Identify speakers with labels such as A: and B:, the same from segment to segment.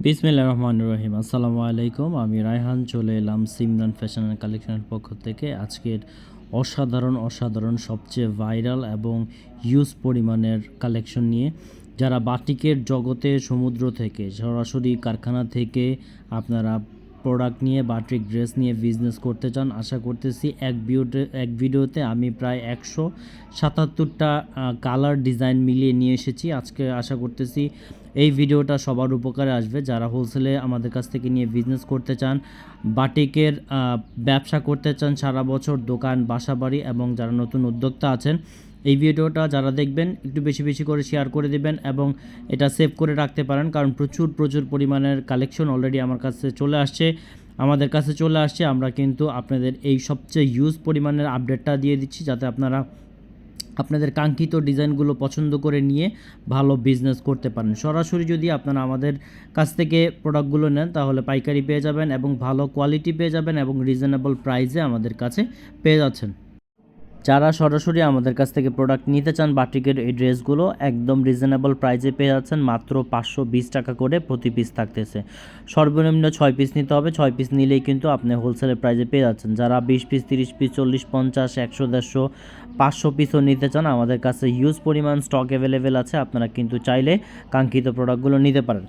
A: বিসমিল্লাহির রহমানির রহিম। আসসালামু আলাইকুম। আমি রায়হান চলে এলাম সিমরান ফ্যাশন অ্যান্ড কালেকশনের পক্ষ থেকে আজকের অসাধারণ সবচেয়ে ভাইরাল এবং হিউজ পরিমাণের কালেকশন নিয়ে। যারা বাটিকের জগতে সমুদ্র থেকে সরাসরি কারখানা থেকে আপনারা প্রোডাক্ট নিয়ে বাটিক ড্রেস নিয়ে বিজনেস করতে চান, আশা করতেছি এক ভিডিওতে আমি প্রায় 177টা কালার ডিজাইন মিলিয়ে নিয়ে এসেছি। আজকে আশা করতেছি এই ভিডিওটা সবার উপকারে আসবে। যারা হোলসেলে আমাদের কাছ থেকে নিয়ে বিজনেস করতে চান, বাটিকের ব্যবসা করতে চান সারা বছর, দোকান, বাসাবাড়ি, এবং যারা নতুন উদ্যোক্তা আছেন, এই ভিডিওটা যারা দেখবেন একটু বেশি করে শেয়ার করে দিবেন এবং এটা সেভ করে রাখতে পারেন, কারণ প্রচুর পরিমাণের কালেকশন অলরেডি আমাদের কাছে চলে আসছে। আমরা কিন্তু আপনাদের এই সবচেয়ে হিউজ পরিমাণের আপডেটটা দিয়ে দিচ্ছি, যাতে আপনারা আপনাদের কাঙ্ক্ষিত ডিজাইনগুলো পছন্দ করে নিয়ে ভালো বিজনেস করতে পারেন। সরাসরি যদি আপনারা আমাদের কাছ থেকে প্রোডাক্টগুলো নেন তাহলে পাইকারি পেয়ে যাবেন এবং ভালো কোয়ালিটি পেয়ে যাবেন এবং রিজনেবল প্রাইসে আমাদের কাছে পেয়ে যাচ্ছেন। যারা সরাসরি আমাদের কাছ থেকে প্রোডাক্ট নিতে চান বাটিকের এই ড্রেসগুলো একদম রিজনেবল প্রাইসে পেয়ে যাচ্ছেন। মাত্র 520 টাকা করে প্রতি পিস থাকতেছে। সর্বনিম্ন 6 পিস নিতে হবে। 6 পিস নিলেই কিন্তু আপনি হোলসেলের প্রাইসে পেয়ে যাচ্ছেন। যারা 20 পিস, 30 পিস, 40, 50, 100, 150, 500 পিসও নিতে চান, আমাদের কাছে হিউজ পরিমাণ স্টক অ্যাভেলেবেল আছে। আপনারা কিন্তু চাইলে কাঙ্ক্ষিত প্রোডাক্টগুলো নিতে পারেন।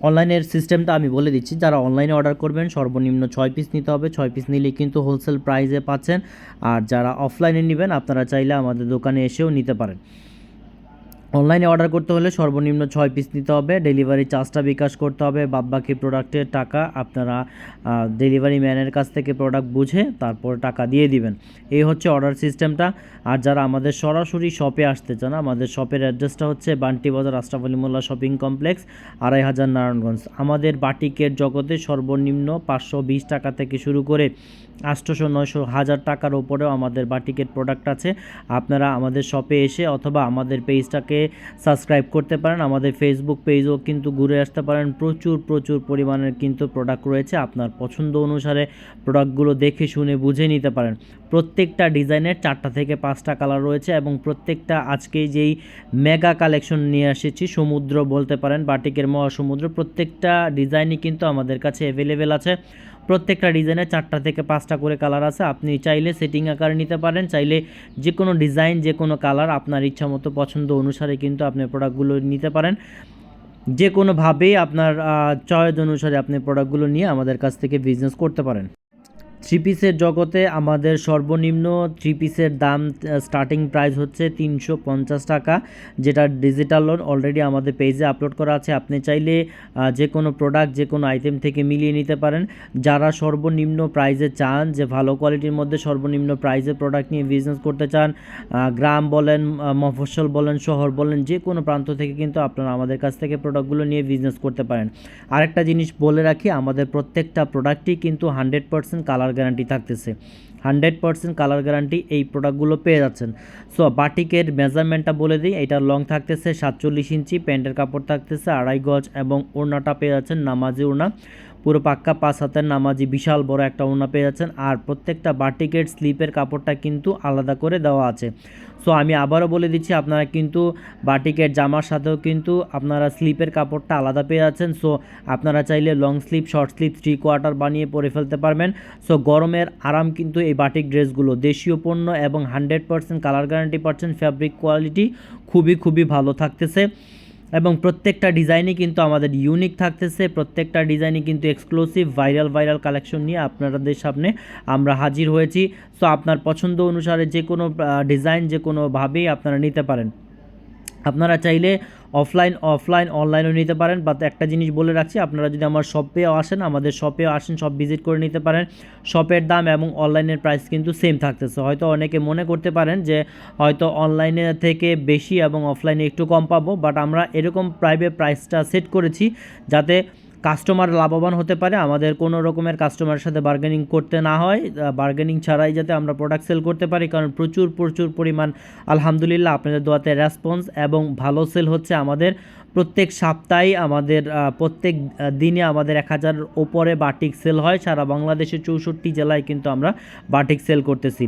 A: অনলাইনের সিস্টেমটা আমি বলে দিচ্ছি। যারা অনলাইনে অর্ডার করবেন সর্বনিম্ন 6 পিস নিতে হবে। 6 পিস নিলেই কিন্তু হোলসেল প্রাইসে পাচ্ছেন। আর যারা অফলাইনে নেবেন আপনারা চাইলে আমাদের দোকানে এসেও নিতে পারেন। অনলাইনে অর্ডার করতে হলে সর্বনিম্ন 6 পিস নিতে হবে। ডেলিভারি চার্জটা বিকাশ করতে হবে। বাদবাকি প্রোডাক্টের টাকা আপনারা ডেলিভারি ম্যানের কাছ থেকে প্রোডাক্ট বুঝে তারপর টাকা দিয়ে দিবেন। এই হচ্ছে অর্ডার সিস্টেমটা। আর যারা আমাদের সরাসরি শপে আসতে চান, আমাদের শপের অ্যাড্রেসটা হচ্ছে বান্টি বাজার, আশরাফ আলী মোল্লা শপিং কমপ্লেক্স, 2500, নারায়ণগঞ্জ। আমাদের বাটিকের জগতে সর্বনিম্ন 520 টাকা থেকে শুরু করে 800, 900, 1000 টাকার ওপরেও আমাদের বাটিকের প্রোডাক্ট আছে। আপনারা আমাদের শপে এসে অথবা আমাদের পেজটাকে সাবস্ক্রাইব করতে পারেন। আমাদের ফেসবুক পেজও কিন্তু ঘুরে আসতে পারেন। প্রচুর পরিমাণের কিন্তু প্রোডাক্ট রয়েছে। আপনার পছন্দ অনুসারে প্রোডাক্টগুলো দেখে শুনে বুঝে নিতে পারেন। প্রত্যেকটা ডিজাইনের 4টা থেকে 5টা কালার রয়েছে এবং প্রত্যেকটা আজকে যেই মেগা কালেকশন নিয়ে এসেছি, সমুদ্র বলতে পারেন, বাটিকের মহাসমুদ্র, প্রত্যেকটা ডিজাইনই কিন্তু আমাদের কাছে অ্যাভেলেবেল আছে। প্রত্যেকটা ডিজাইনে 4টা থেকে 5টা করে কালার আছে। আপনি চাইলে সেটিং আকারে নিতে পারেন, চাইলে যে কোনো ডিজাইন, যে কোনো কালার আপনার ইচ্ছা মতো পছন্দ অনুসারে কিন্তু আপনি প্রোডাক্টগুলো নিতে পারেন। যে কোনোভাবেই আপনার চয়েস অনুসারে আপনি প্রোডাক্টগুলো নিয়ে আমাদের কাছ থেকে বিজনেস করতে পারেন। 3 পিসের জগতে আমাদের সর্বনিম্ন 3 পিসের দাম স্টার্টিং প্রাইস হচ্ছে 350 টাকা, যেটা ডিজিটাল লোন অলরেডি আমাদের পেজে আপলোড করা আছে। আপনি চাইলে যে কোনো প্রোডাক্ট, যে কোনো আইটেম থেকে মিলিয়ে নিতে পারেন। যারা সর্বনিম্ন প্রাইসে চান, যে ভালো কোয়ালিটির মধ্যে সর্বনিম্ন প্রাইসে প্রোডাক্ট নিয়ে বিজনেস করতে চান, গ্রাম বলেন, মফস্বল বলেন, শহর বলেন, যে কোনো প্রান্ত থেকে কিন্তু আপনারা আমাদের কাছ থেকে প্রোডাক্টগুলো নিয়ে বিজনেস করতে পারেন। আরেকটা জিনিস বলে রাখি, আমাদের প্রত্যেকটা প্রোডাক্টই কিন্তু 100% কালার গ্যারান্টি থাকতেছে। 100% কালার গ্যারান্টি এই প্রোডাক্টগুলো পেয়ে যাচ্ছেন। সো বাটিকের মেজারমেন্টটা বলে দিই, এটা লং থাকতেছে 47 ইঞ্চি, প্যান্টের কাপড় থাকতেছে 2.5 গজ এবং ওড়নাটা পেয়ে যাচ্ছেন নামাজি ওড়না, পুরো পাক্কা 5 হাতের নামাজি বিশাল বড় একটা ওড়না পেয়ে যাচ্ছেন। আর প্রত্যেকটা বাটিকের স্লিপের কাপড়টা কিন্তু আলাদা করে দেওয়া আছে। সো আমি আবারও বলে দিচ্ছি, আপনারা কিন্তু বাটিকের জামার সাথেও কিন্তু আপনারা স্লিপের কাপড়টা আলাদা পেয়ে যাচ্ছেন। সো আপনারা চাইলে লং স্লিপ, শর্ট স্লিপ, 3/4 বানিয়ে পরে ফেলতে পারবেন। সো গরমের আরাম কিন্তু এই বাটিক ড্রেসগুলো, দেশীয় পণ্য এবং 100% কালার গ্যারান্টি পাচ্ছেন। ফ্যাব্রিক কোয়ালিটি খুবই ভালো থাকতেছে এবং প্রত্যেকটা ডিজাইনই কিন্তু আমাদের ইউনিক থাকতেছে। প্রত্যেকটা ডিজাইনই কিন্তু এক্সক্লুসিভ ভাইরাল কালেকশন নিয়ে আপনাদের সামনে আমরা হাজির হয়েছি। সো আপনার পছন্দ অনুসারে যে কোনো ডিজাইন যে কোনোভাবেই আপনারা নিতে পারেন। আপনারা চাইলে অফলাইন অনলাইনেও নিতে পারেন। বাট একটা জিনিস বলে রাখছি, আপনারা যদি আমার শপেও আসেন, আমাদের শপেও আসেন, শপ ভিজিট করে নিতে পারেন। শপের দাম এবং অনলাইনের প্রাইস কিন্তু সেম থাকতেছে। হয়তো অনেকে মনে করতে পারেন যে হয়তো অনলাইনে থেকে বেশি এবং অফলাইনে একটু কম পাবো, বাট আমরা এরকম প্রাইসটা সেট করেছি যাতে কাস্টমার লাভবান হতে পারে। আমাদের কোনো রকমের কাস্টমারের সাথে বার্গেনিং করতে না হয়, বার্গেনিং ছাড়াই যাতে আমরা প্রোডাক্ট সেল করতে পারি, কারণ প্রচুর পরিমাণ আলহামদুলিল্লাহ আপনাদের দোয়াতে রেসপন্স এবং ভালো সেল হচ্ছে। আমাদের প্রত্যেক সপ্তাহে আমাদের প্রত্যেক দিনে আমাদের 1000 ওপরে বাটিক সেল হয়। সারা বাংলাদেশের 64 জেলায় কিন্তু আমরা বাটিক সেল করতেছি।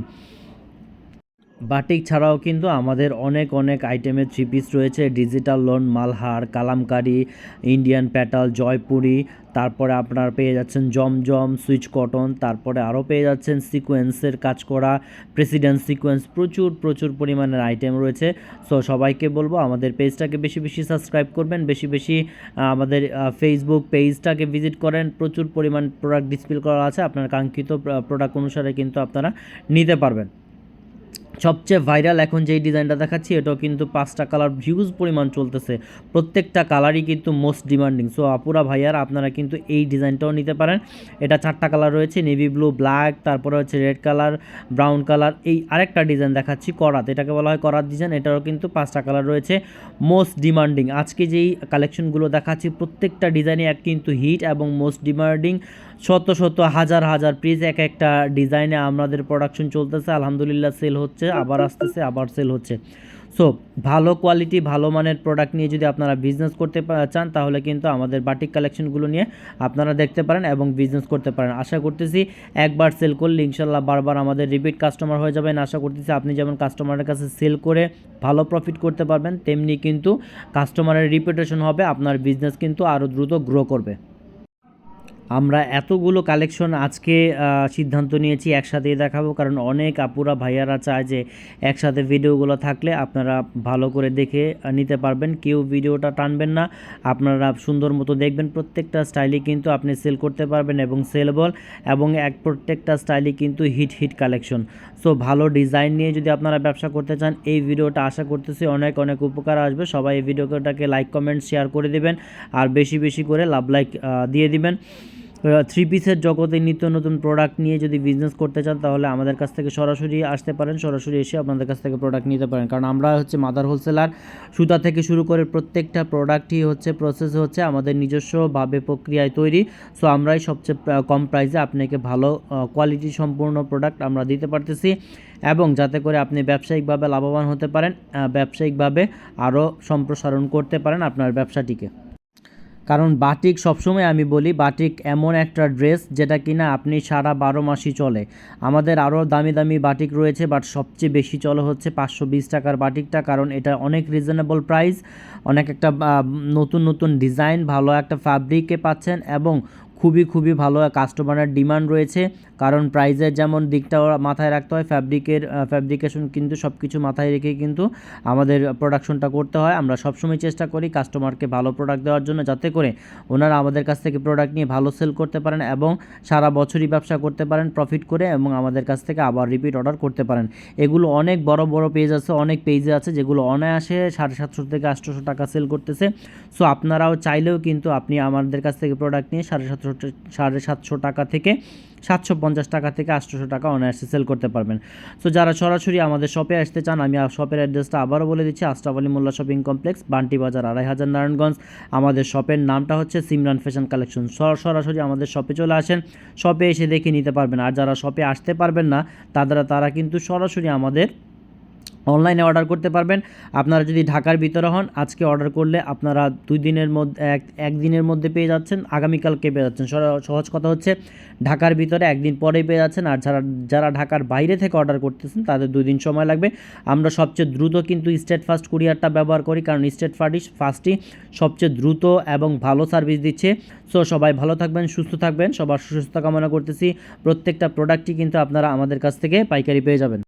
A: বাটিক ছাড়াও কিন্তু আমাদের অনেক অনেক আইটেমের থ্রি পিস রয়েছে, digital loan, Malhar, Kalamkari, Indian petal, Jaipuri, তারপরে আপনার পেয়ে যাচ্ছেন জমজম, সুইচ কটন, তারপরে আরও পেয়ে যাচ্ছেন সিকোয়েন্সের কাজ করা, প্রেসিডেন্ট সিকোয়েন্স, প্রচুর প্রচুর পরিমাণের আইটেম রয়েছে। সো সবাইকে বলবো আমাদের পেজটাকে বেশি বেশি সাবস্ক্রাইব করবেন, বেশি বেশি আমাদের ফেসবুক পেজটাকে ভিজিট করেন, প্রচুর পরিমাণ প্রোডাক্ট ডিসপ্লে করা আছে, আপনার কাঙ্ক্ষিত প্রোডাক্ট অনুসারে কিন্তু আপনারা নিতে পারবেন। সবচেয়ে ভাইরাল এখন যেই ডিজাইনটা দেখাচ্ছি এটাও কিন্তু 5টা কালার হিউজ পরিমাণ চলতেছে, প্রত্যেকটা কালারই কিন্তু মোস্ট ডিমান্ডিং। সো আপুরা ভাইয়ার আপনারা কিন্তু এই ডিজাইনটাও নিতে পারেন। এটা 4টা কালার রয়েছে, নেভি ব্লু, ব্ল্যাক, তারপরে হচ্ছে রেড কালার, ব্রাউন কালার। এই আরেকটা ডিজাইন দেখাচ্ছি করাত, এটাকে বলা হয় করাত ডিজাইন, এটারও কিন্তু 5টা কালার রয়েছে, মোস্ট ডিমান্ডিং। আজকে যেই কালেকশনগুলো দেখাচ্ছি প্রত্যেকটা ডিজাইনে এক কিন্তু হিট এবং মোস্ট ডিমান্ডিং, শত শত হাজার হাজার পিস এক একটা ডিজাইনে আমাদের প্রোডাকশন চলতেছে, আলহামদুলিল্লাহ সেল হচ্ছে, আবার আসতেছে, আবার সেল হচ্ছে। সো ভালো কোয়ালিটি ভালো মানের প্রোডাক্ট নিয়ে যদি আপনারা বিজনেস করতে চান তাহলে কিন্তু আমাদের বাটিক কালেকশনগুলো নিয়ে আপনারা দেখতে পারেন এবং বিজনেস করতে পারেন। আশা করতেছি একবার সেল করলে ইনশাল্লাহ বারবার আমাদের রিপিট কাস্টমার হয়ে যাবেন। আশা করতেছি আপনি যেমন কাস্টমারের কাছে সেল করে ভালো প্রফিট করতে পারবেন, তেমনি কিন্তু কাস্টমারের রিপুটেশন হবে, আপনার বিজনেস কিন্তু আরও দ্রুত গ্রো করবে। আমরা এতগুলো কালেকশন আজকে সিদ্ধান্ত নিয়েছি একসাথেই দেখাবো, কারণ অনেক আপুরা ভাইয়ারা চায় যে একসাথে ভিডিওগুলো থাকলে আপনারা ভালো করে দেখে নিতে পারবেন, কেউ ভিডিওটা টানবেন না, আপনারা সুন্দর মতো দেখবেন। প্রত্যেকটা স্টাইলই কিন্তু আপনি সেল করতে পারবেন এবং সেলেবল, এবং প্রত্যেকটা স্টাইলই কিন্তু হিট হিট কালেকশন। সো ভালো ডিজাইন নিয়ে যদি আপনারা ব্যবসা করতে চান এই ভিডিওটা আশা করতেছি অনেক অনেক উপকার আসবে। সবাই এই ভিডিওটাকে লাইক কমেন্ট শেয়ার করে দেবেন আর বেশি বেশি করে লাভ লাইক দিয়ে দিবেন। থ্রি পিসের জগতে নিত্য নতুন প্রোডাক্ট নিয়ে যদি বিজনেস করতে চান তাহলে আমাদের কাছ থেকে সরাসরি আসতে পারেন, সরাসরি এসে আপনাদের কাছ থেকে প্রোডাক্ট নিতে পারেন, কারণ আমরা হচ্ছে মাদার হোলসেলার। সুতা থেকে শুরু করে প্রত্যেকটা প্রোডাক্টই হচ্ছে প্রসেস হচ্ছে আমাদের নিজস্বভাবে প্রক্রিয়ায় তৈরি। সো আমরাই সবচেয়ে কম প্রাইসে আপনাকে ভালো কোয়ালিটি সম্পূর্ণ প্রোডাক্ট আমরা দিতে পারতেছি, এবং যাতে করে আপনি ব্যবসায়িকভাবে লাভবান হতে পারেন, ব্যবসায়িকভাবে আরও সম্প্রসারণ করতে পারেন আপনার ব্যবসাটিকে। কারণ বাটিক সবসময় আমি বলি বাটিক এমন একটা ড্রেস যেটা কিনা আপনি সারা 12 মাসই চলে। আমাদের আরও দামি দামি বাটিক রয়েছে, বাট সবচেয়ে বেশি চলে হচ্ছে 520 টাকার বাটিকটা, কারণ এটা অনেক রিজনেবল প্রাইস, অনেক একটা নতুন নতুন ডিজাইন, ভালো একটা ফ্যাব্রিকে পাচ্ছেন, এবং খুবই খুবই ভালো কাস্টমারের ডিমান্ড রয়েছে। কারণ প্রাইজের যেমন দিকটাও মাথায় রাখতে হয়, ফ্যাব্রিকেশন কিন্তু সব কিছু মাথায় রেখে কিন্তু আমাদের প্রোডাকশনটা করতে হয়। আমরা সবসময় চেষ্টা করি কাস্টমারকে ভালো প্রোডাক্ট দেওয়ার জন্য, যাতে করে ওনারা আমাদের কাছ থেকে প্রোডাক্ট নিয়ে ভালো সেল করতে পারেন এবং সারা বছরই ব্যবসা করতে পারেন প্রফিট করে, এবং আমাদের কাছ থেকে আবার রিপিট অর্ডার করতে পারেন। এগুলো অনেক বড় বড় পেজ আছে, অনেক পেজে আছে যেগুলো অনায়াসে 750 থেকে 800 টাকা সেল করতেছে। সো আপনারাও চাইলেও কিন্তু আপনি আমাদের কাছ থেকে প্রোডাক্ট নিয়ে 750 টাকা থেকে 750 টাকা থেকে 800 টাকা অনায়াসে সেল করতে পারবেন। সো যারা সরাসরি আমাদের শপে আসতে চান, আমি শপের অ্যাড্রেসটা আবারও বলে দিচ্ছি, আশরাফ আলী মোল্লা শপিং কমপ্লেক্স, বান্টি বাজার, 2500 নারায়ণগঞ্জ। আমাদের শপের নামটা হচ্ছে সিমরান ফ্যাশন কালেকশন। সরাসরি আমাদের শপে চলে আসেন, শপে এসে দেখে নিতে পারবেন। আর যারা শপে আসতে পারবেন না তারা কিন্তু সরাসরি আমাদের অনলাইনে অর্ডার করতে পারবেন। আপনারা যদি ঢাকার ভিতরে হন আজকে অর্ডার করলে আপনারা 2 দিনের মধ্যে একদিনের মধ্যে পেয়ে যাচ্ছেন, আগামীকালকে পেয়ে যাচ্ছেন। সহজ কথা হচ্ছে ঢাকার ভিতরে একদিন পরেই পেয়ে যাচ্ছেন, আর যারা ঢাকার বাইরে থেকে অর্ডার করতেছেন তাদের 2 দিন সময় লাগবে। আমরা সবচেয়ে দ্রুত কিন্তু স্টেট ফাস্ট কুরিয়ারটা ব্যবহার করি, কারণ স্টেট ফাস্টই সবচেয়ে দ্রুত এবং ভালো সার্ভিস দিচ্ছে। সো সবাই ভালো থাকবেন, সুস্থ থাকবেন, সবার সুস্থতা কামনা করতেছি। প্রত্যেকটা প্রোডাক্টই কিন্তু আপনারা আমাদের কাছ থেকে পাইকারি পেয়ে যাবেন।